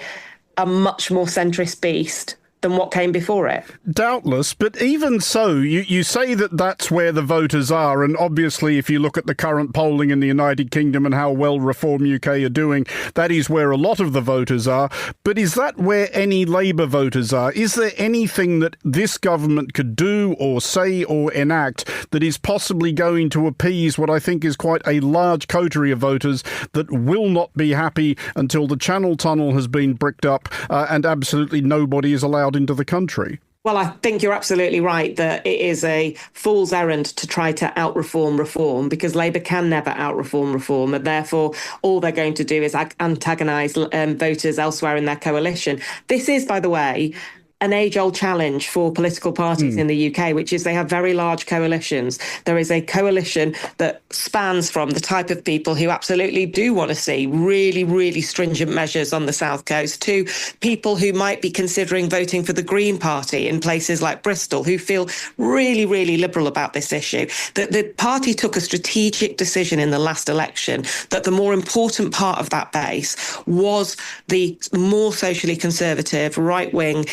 a much more centrist beast than what came before it. Doubtless, but even so, you say that that's where the voters are, and obviously if you look at the current polling in the United Kingdom and how well Reform UK are doing, that is where a lot of the voters are. But is that where any Labour voters are? Is there anything that this government could do or say or enact that is possibly going to appease what I think is quite a large coterie of voters that will not be happy until the Channel Tunnel has been bricked up and absolutely nobody is allowed into the country? Well, I think you're absolutely right that it is a fool's errand to try to out-reform, because Labour can never out-reform, and therefore all they're going to do is antagonise voters elsewhere in their coalition. This is, by the way, an age-old challenge for political parties in the UK, which is they have very large coalitions. There is a coalition that spans from the type of people who absolutely do want to see really, really stringent measures on the South Coast to people who might be considering voting for the Green Party in places like Bristol, who feel really, really liberal about this issue. The party took a strategic decision in the last election that the more important part of that base was the more socially conservative, right-wing,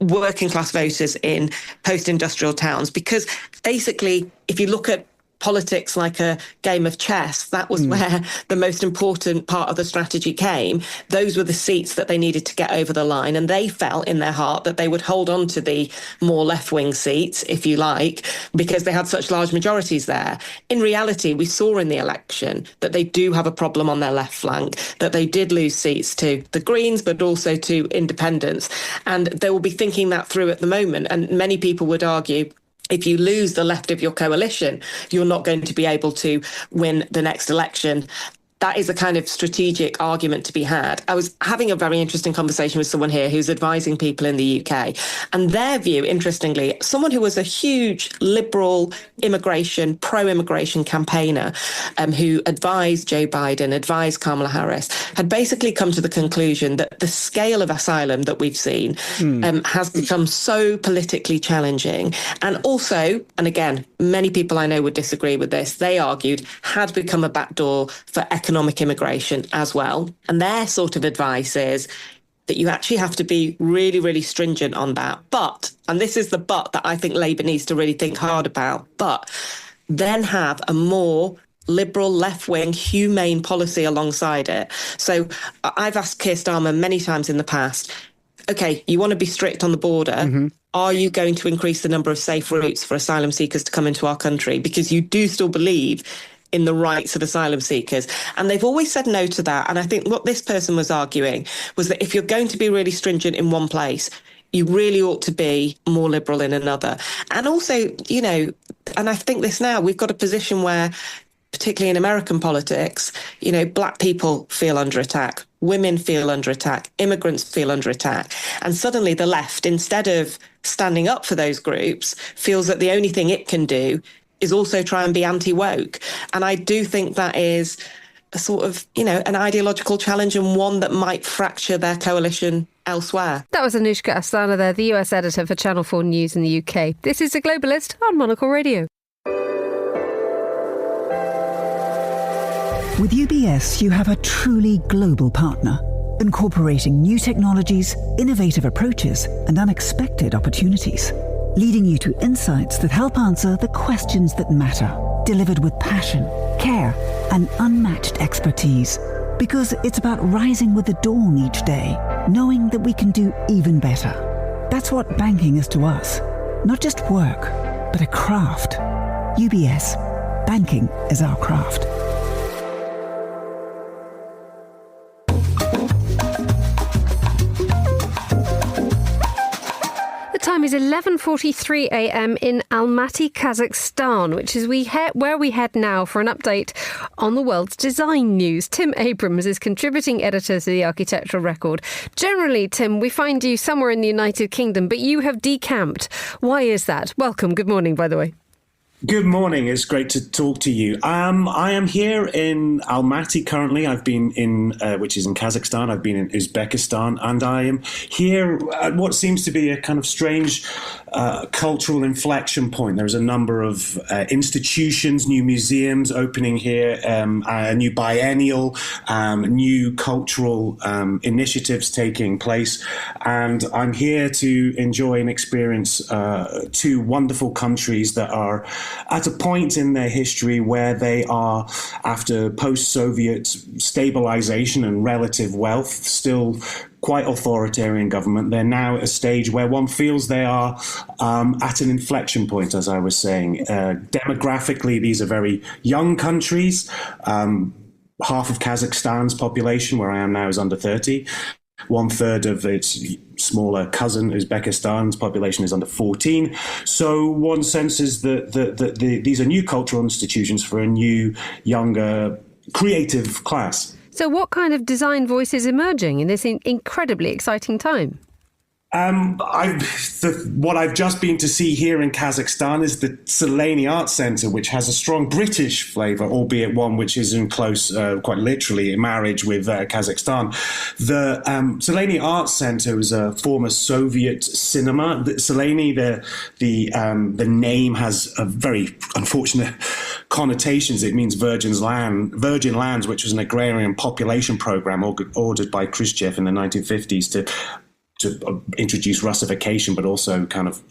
working class voters in post-industrial towns, because basically if you look at politics like a game of chess, that was where the most important part of the strategy came. Those were the seats that they needed to get over the line, and they felt in their heart that they would hold on to the more left-wing seats, if you like, because they had such large majorities there. In reality, we saw in the election that they do have a problem on their left flank, that they did lose seats to the Greens, but also to independents, and they will be thinking that through at the moment. And many people would argue, if you lose the left of your coalition, you're not going to be able to win the next election. That is a kind of strategic argument to be had. I was having a very interesting conversation with someone here who's advising people in the UK, and their view, interestingly, someone who was a huge liberal immigration, pro-immigration campaigner who advised Joe Biden, advised Kamala Harris, had basically come to the conclusion that the scale of asylum that we've seen has become so politically challenging, and also, and again, many people I know would disagree with this, they argued had become a backdoor for economic immigration as well. And their sort of advice is that you actually have to be really, really stringent on that. But, and this is the but that I think Labour needs to really think hard about, but then have a more liberal, left-wing, humane policy alongside it. So I've asked Keir Starmer many times in the past, OK, you want to be strict on the border. Are you going to increase the number of safe routes for asylum seekers to come into our country? Because you do still believe in the rights of asylum seekers. And they've always said no to that. And I think what this person was arguing was that if you're going to be really stringent in one place, you really ought to be more liberal in another. And also, and I think this now, we've got a position where, particularly in American politics, black people feel under attack, women feel under attack, immigrants feel under attack. And suddenly the left, instead of standing up for those groups, feels that the only thing it can do is also try and be anti-woke. And I do think that is a sort of, an ideological challenge, and one that might fracture their coalition elsewhere. That was Anushka Asthana there, the US editor for Channel 4 News in the UK. This is The Globalist on Monocle Radio. With UBS, you have a truly global partner, incorporating new technologies, innovative approaches, and unexpected opportunities, leading you to insights that help answer the questions that matter, delivered with passion, care, and unmatched expertise. Because it's about rising with the dawn each day, knowing that we can do even better. That's what banking is to us. Not just work, but a craft. UBS. Banking is our craft. Time is 11:43 a.m. in Almaty, Kazakhstan, which is where we head now for an update on the world's design news. Tim Abrams is contributing editor to the Architectural Record. Generally, Tim, we find you somewhere in the United Kingdom, but you have decamped. Why is that? Welcome. Good morning, by the way. Good morning. It's great to talk to you. I am here in Almaty currently. I've been in, which is in Kazakhstan. I've been in Uzbekistan, and I am here at what seems to be a kind of strange cultural inflection point. There's a number of institutions, new museums opening here, a new biennial, new cultural initiatives taking place, and I'm here to enjoy and experience two wonderful countries that are at a point in their history where they are, after post-Soviet stabilization and relative wealth, still quite authoritarian government. They're now at a stage where one feels they are at an inflection point, as I was saying. Demographically, these are very young countries. Half of Kazakhstan's population, where I am now, is under 30. 1/3 of its smaller cousin, Uzbekistan's population, is under 14. So one senses that these are new cultural institutions for a new, younger, creative class. So what kind of design voice is emerging in this incredibly exciting time? What I've just been to see here in Kazakhstan is the Seleni Art Centre, which has a strong British flavour, albeit one which is in close, quite literally, marriage with Kazakhstan. The Seleni Art Centre is a former Soviet cinema. Seleni, the name has a very unfortunate connotations. It means Virgin Lands, which was an agrarian population programme ordered by Khrushchev in the 1950s to introduce Russification, but also kind of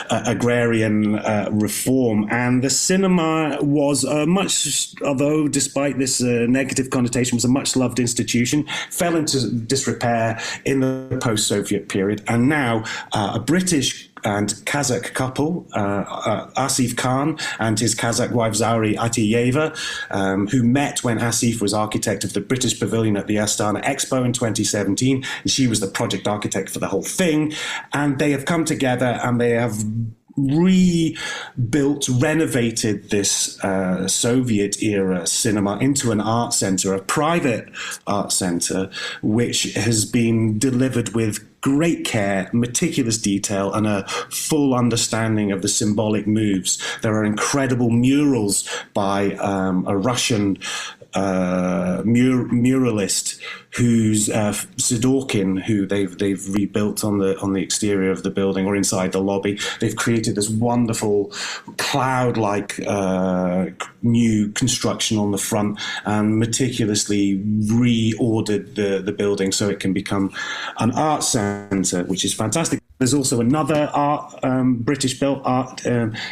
agrarian reform. And the cinema was although despite this negative connotation, was a much loved institution, fell into disrepair in the post-Soviet period. And now a British and Kazakh couple, Asif Khan and his Kazakh wife Zauri Atiyeva, who met when Asif was architect of the British Pavilion at the Astana Expo in 2017. And she was the project architect for the whole thing. And they have come together and they have renovated this Soviet-era cinema into an art centre, a private art centre, which has been delivered with great care, meticulous detail, and a full understanding of the symbolic moves. There are incredible murals by a Russian muralist who's Sidorkin, who they've rebuilt on the exterior of the building or inside the lobby. They've created this wonderful cloud-like new construction on the front and meticulously reordered the building so it can become an art centre, which is fantastic. There's also another British-built art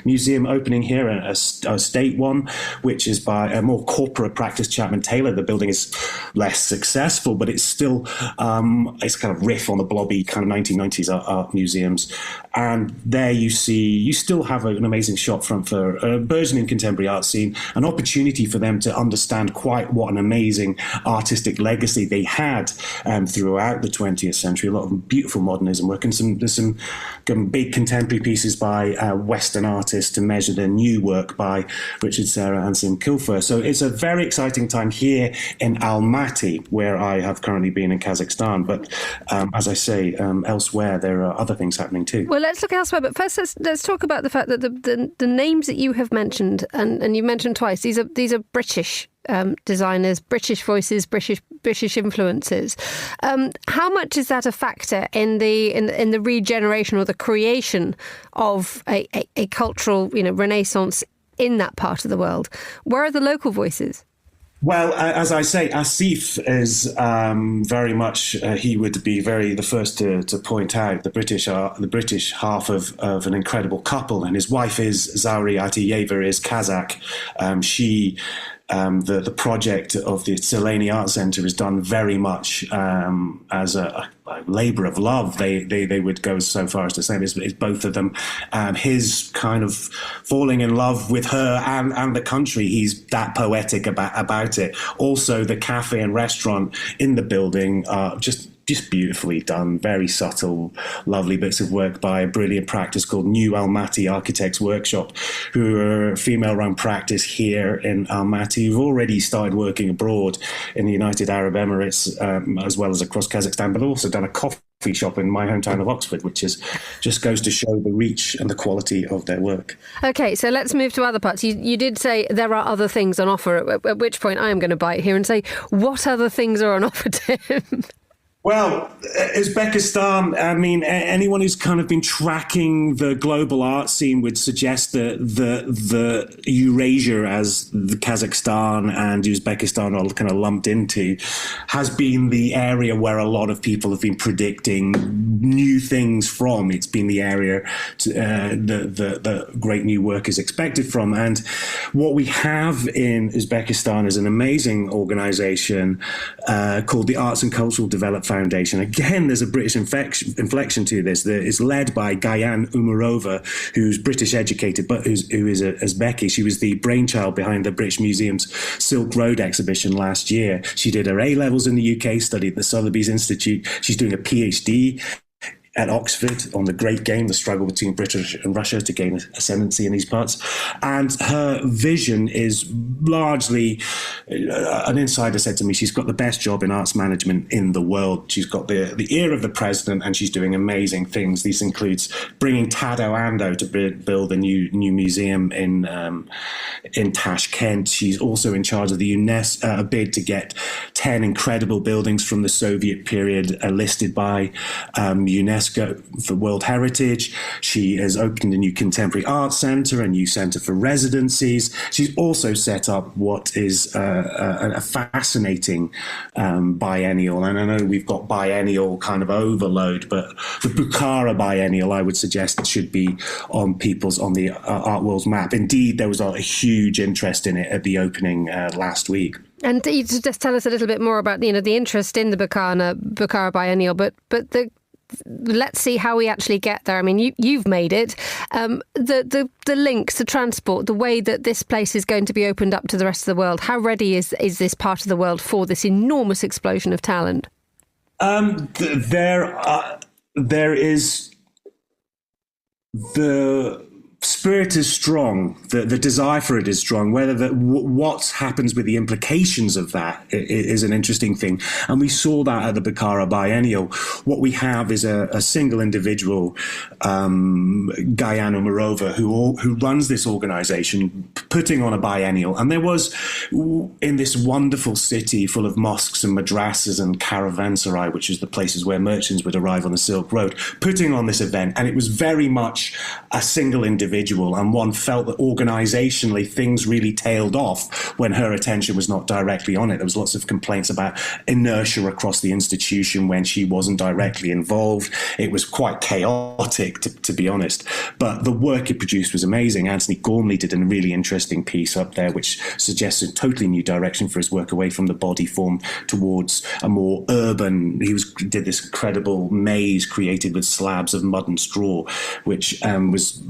museum opening here, a state one, which is by a more corporate practice, Chapman Taylor. The building is less successful, but it's still it's kind of riff on the blobby kind of 1990s art museums. And there you still have an amazing shop front for a burgeoning contemporary art scene, an opportunity for them to understand quite what an amazing artistic legacy they had throughout the 20th century. A lot of beautiful modernism work, and there's some big contemporary pieces by Western artists to measure their new work by Richard Serra and Sim Kilfer. So it's a very exciting time here in Almaty, where I have currently been in Kazakhstan. But as I say, elsewhere there are other things happening too. Well, let's look elsewhere. But first, let's talk about the fact that the names that you have mentioned, and you mentioned twice, these are British designers, British voices, British influences. How much is that a factor in the regeneration or the creation of a cultural, renaissance in that part of the world? Where are the local voices? Well, as I say, Asif is very much, he would be the first to point out the British half of an incredible couple, and his wife is Zauri Atiyeva, is Kazakh. The project of the Seleni Art Centre is done very much as a labour of love. They would go so far as to say it's both of them. His kind of falling in love with her and the country. He's that poetic about it. Also, the cafe and restaurant in the building are just just beautifully done, very subtle, lovely bits of work by a brilliant practice called New Almaty Architects Workshop, who are a female-run practice here in Almaty, who've already started working abroad in the United Arab Emirates, as well as across Kazakhstan, but also done a coffee shop in my hometown of Oxford, which is just goes to show the reach and the quality of their work. OK, so let's move to other parts. You did say there are other things on offer, at which point I am going to bite here and say, what other things are on offer, Tim? Well, Uzbekistan, I mean, anyone who's kind of been tracking the global art scene would suggest that the Eurasia, as the Kazakhstan and Uzbekistan are kind of lumped into, has been the area where a lot of people have been predicting new things from. It's been the area the great new work is expected from. And what we have in Uzbekistan is an amazing organization called the Arts and Cultural Development Foundation. Again, there's a British inflection to this. It's led by Gayan Umarova, who's British educated, but who is a Uzbeki. She was the brainchild behind the British Museum's Silk Road exhibition last year. She did her A-levels in the UK, studied at the Sotheby's Institute. She's doing a PhD at Oxford on the Great Game, the struggle between Britain and Russia to gain ascendancy in these parts. And her vision is largely, an insider said to me, she's got the best job in arts management in the world. She's got the ear of the president, and she's doing amazing things. This includes bringing Tado Ando to build a new museum in Tashkent. She's also in charge of the UNESCO bid to get 10 incredible buildings from the Soviet period listed by UNESCO for World Heritage. She has opened a new contemporary art centre, a new centre for residencies. She's also set up what is a fascinating biennial. And I know we've got biennial kind of overload, but the Bukhara biennial, I would suggest, should be on the art world's map. Indeed, there was a huge interest in it at the opening last week. And you just tell us a little bit more about the interest in the Bukhara biennial, but let's see how we actually get there. I mean, you've made it. The links, the transport, the way that this place is going to be opened up to the rest of the world. How ready is this part of the world for this enormous explosion of talent? There is the spirit is strong. The desire for it is strong. Whether what happens with the implications of that is an interesting thing. And we saw that at the Bukhara Biennial. What we have is a single individual, Gayan Umarova, who runs this organization, putting on a biennial. And there was, in this wonderful city full of mosques and madrasas and caravanserai, which is the places where merchants would arrive on the Silk Road, putting on this event. And it was very much a single individual, and one felt that organizationally things really tailed off when her attention was not directly on it. There was lots of complaints about inertia across the institution when she wasn't directly involved. It was quite chaotic, to be honest. But the work it produced was amazing. Anthony Gormley did a really interesting piece up there, which suggests a totally new direction for his work, away from the body form towards a more urban. He did this incredible maze created with slabs of mud and straw, which was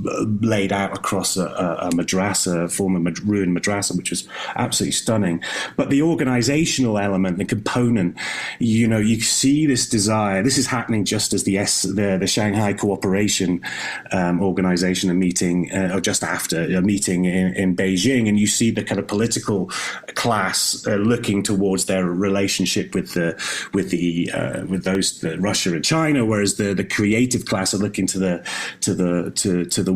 laid out across a madrasa, a former ruined madrasa, which was absolutely stunning. But the organizational element, the component, you see this desire. This is happening just as the Shanghai Cooperation Organization are meeting, or just after a meeting in Beijing, and you see the kind of political class looking towards their relationship with Russia and China, whereas the creative class are looking to the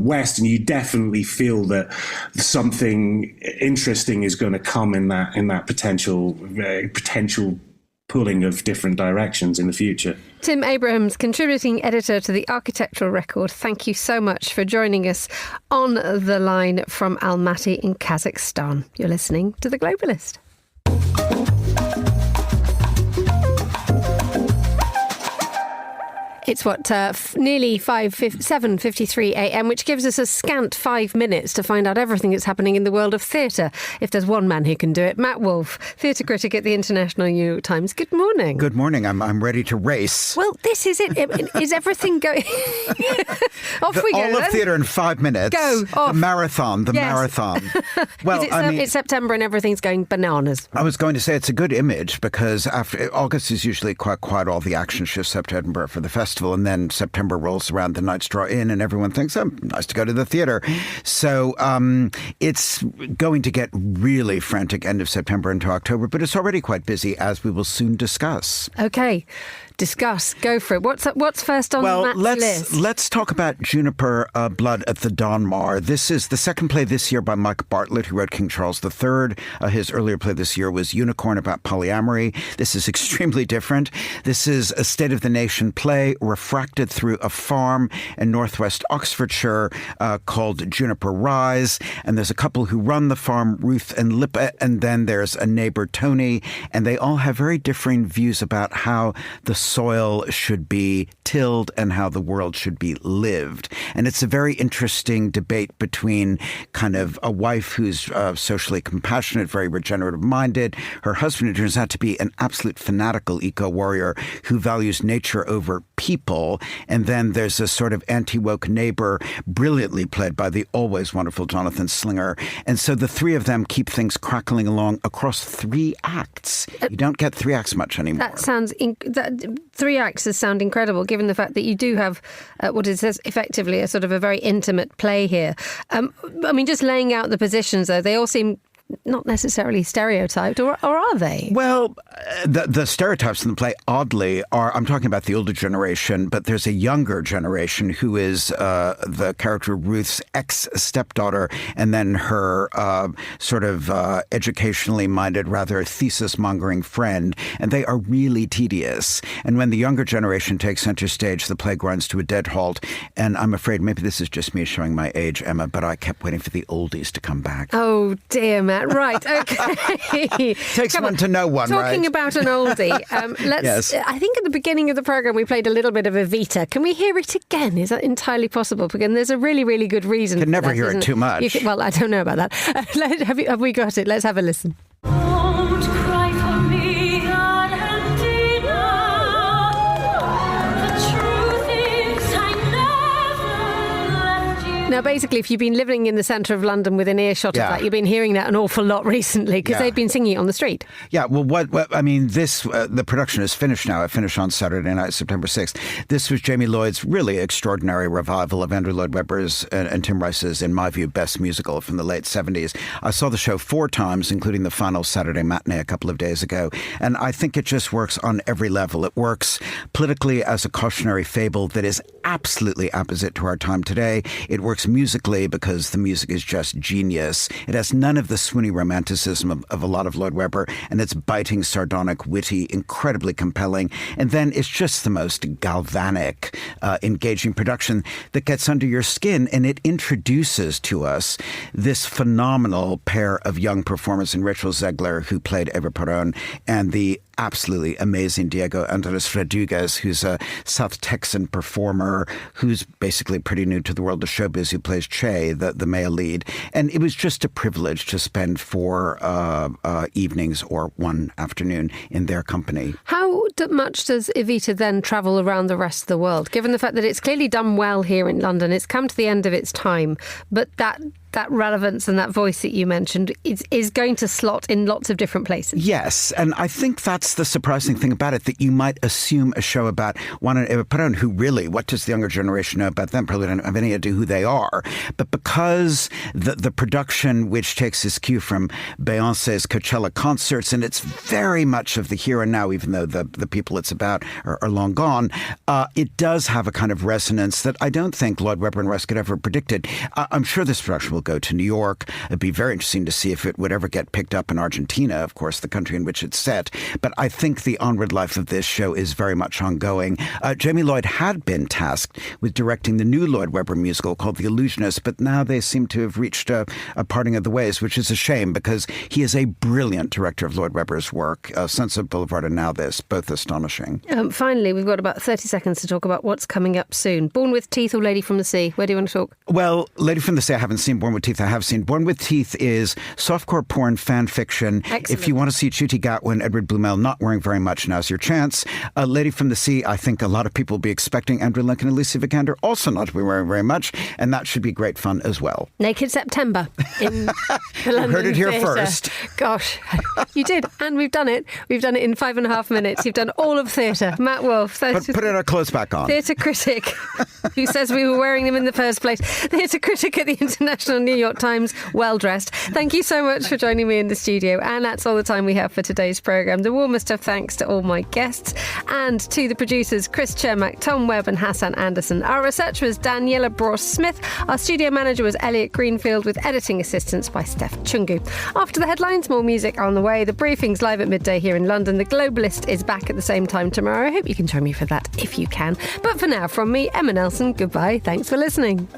West. And you definitely feel that something interesting is going to come in that potential pulling of different directions in the future. Tim Abrahams, contributing editor to the Architectural Record, thank you so much for joining us on the line from Almaty in Kazakhstan. You're listening to The Globalist. It's nearly 7:53 a.m, which gives us a scant 5 minutes to find out everything that's happening in the world of theatre. If there's one man who can do it, Matt Wolfe, theatre critic at the International New York Times. Good morning. Good morning. I'm ready to race. Well, this is it. Is everything going? Off we go. All of theatre in 5 minutes. Go off. The marathon. Well, it's September and everything's going bananas. I was going to say it's a good image because after August is usually quite quiet. All the action shifts up to Edinburgh for the festival, and then September rolls around, the nights draw in, and everyone thinks, oh, nice to go to the theatre. So it's going to get really frantic end of September into October, but it's already quite busy, as we will soon discuss. Okay. Discuss. Go for it. What's first on Matt's list? Let's talk about Juniper Blood at the Donmar. This is the second play this year by Mike Bartlett, who wrote King Charles III. His earlier play this year was Unicorn, about polyamory. This is extremely different. This is a State of the Nation play refracted through a farm in northwest Oxfordshire called Juniper Rise. And there's a couple who run the farm, Ruth and Lippe, and then there's a neighbor, Tony. And they all have very differing views about how the soil should be tilled and how the world should be lived. And it's a very interesting debate between kind of a wife who's socially compassionate, very regenerative minded, her husband who turns out to be an absolute fanatical eco-warrior who values nature over people. And then there's a sort of anti-woke neighbor, brilliantly played by the always wonderful Jonathan Slinger. And so the three of them keep things crackling along across 3 acts. You don't get 3 acts much anymore. That sounds... 3 acts sound incredible, given the fact that you do have what is effectively a sort of a very intimate play here. I mean, just laying out the positions, though, they all seem not necessarily stereotyped, or are they? Well, the stereotypes in the play, oddly, are, I'm talking about the older generation, but there's a younger generation who is the character Ruth's ex-stepdaughter, and then her sort of educationally minded, rather thesis-mongering friend, and they are really tedious. And when the younger generation takes center stage, the play grinds to a dead halt, and I'm afraid maybe this is just me showing my age, Emma, but I kept waiting for the oldies to come back. Oh, dear, Matt. Right, okay. Takes one to know one, right? Talking about an oldie, Yes. I think at the beginning of the programme we played a little bit of Evita. Can we hear it again? Is that entirely possible? Because there's a really, really good reason. Can never hear it too much. Well, I don't know about that. Have we got it? Let's have a listen. Don't cry for me, Valentina. The truth is I never left you. Now, basically, if you've been living in the centre of London within earshot of that, you've been hearing that an awful lot recently because they've been singing it on the street. Yeah, well, what I mean, the production is finished now. It finished on Saturday night, September 6th. This was Jamie Lloyd's really extraordinary revival of Andrew Lloyd Webber's and Tim Rice's, in my view, best musical from the late 70s. I saw the show 4 times, including the final Saturday matinee a couple of days ago, and I think it just works on every level. It works politically as a cautionary fable that is absolutely opposite to our time today. It works musically because the music is just genius. It has none of the swoony romanticism of a lot of Lloyd Webber, and it's biting, sardonic, witty, incredibly compelling. And then it's just the most galvanic, engaging production that gets under your skin, and it introduces to us this phenomenal pair of young performers in Rachel Zegler, who played Eva Perón, and the absolutely amazing Diego Andres Rodriguez, who's a South Texan performer who's basically pretty new to the world of showbiz, who plays Che, the male lead. And it was just a privilege to spend 4 evenings or 1 afternoon in their company. How much does Evita then travel around the rest of the world, given the fact that it's clearly done well here in London? It's come to the end of its time, but that relevance and that voice that you mentioned is going to slot in lots of different places. Yes, and I think that's the surprising thing about it, that you might assume a show about Juan and Eva Perón, who really, what does the younger generation know about them? Probably don't have any idea who they are. But because the production, which takes its cue from Beyonce's Coachella concerts, and it's very much of the here and now, even though the people it's about are long gone, it does have a kind of resonance that I don't think Lloyd Webber and Rice could ever predicted. I'm sure this production will go to New York. It'd be very interesting to see if it would ever get picked up in Argentina, of course, the country in which it's set. But I think the onward life of this show is very much ongoing. Jamie Lloyd had been tasked with directing the new Lloyd Webber musical called The Illusionist, but now they seem to have reached a parting of the ways, which is a shame because he is a brilliant director of Lloyd Webber's work. Sunset Boulevard and now this, both astonishing. Finally, we've got about 30 seconds to talk about what's coming up soon. Born with Teeth or Lady from the Sea? Where do you want to talk? Well, Lady from the Sea, I haven't seen. Born with Teeth, I have seen. Born with Teeth is softcore porn fan fiction. Excellent. If you want to see Ncuti Gatwin, Edward Blumell not wearing very much, now's your chance. Lady from the Sea, I think a lot of people will be expecting Andrew Lincoln and Lucy Vikander also not to be wearing very much, and that should be great fun as well. Naked September in the London You heard it here Theatre. first. Gosh, you did, and we've done it. We've done it in 5.5 minutes. You've done all of theatre. Matt Wolfe, Put our clothes back on. theatre critic, who says we were wearing them in the first place. Theatre critic at the International New York Times, well dressed. Thank you so much for joining me in the studio, and that's all the time we have for today's programme. The warmest of thanks to all my guests and to the producers Chris Chermak, Tom Webb and Hassan Anderson. Our researcher was Daniela Bross-Smith. Our studio manager was Elliot Greenfield, with editing assistance by Steph Chungu. After the headlines, more music on the way. The briefing's live at midday here in London. The Globalist is back at the same time tomorrow. I hope you can join me for that if you can. But for now, from me, Emma Nelson, goodbye. Thanks for listening.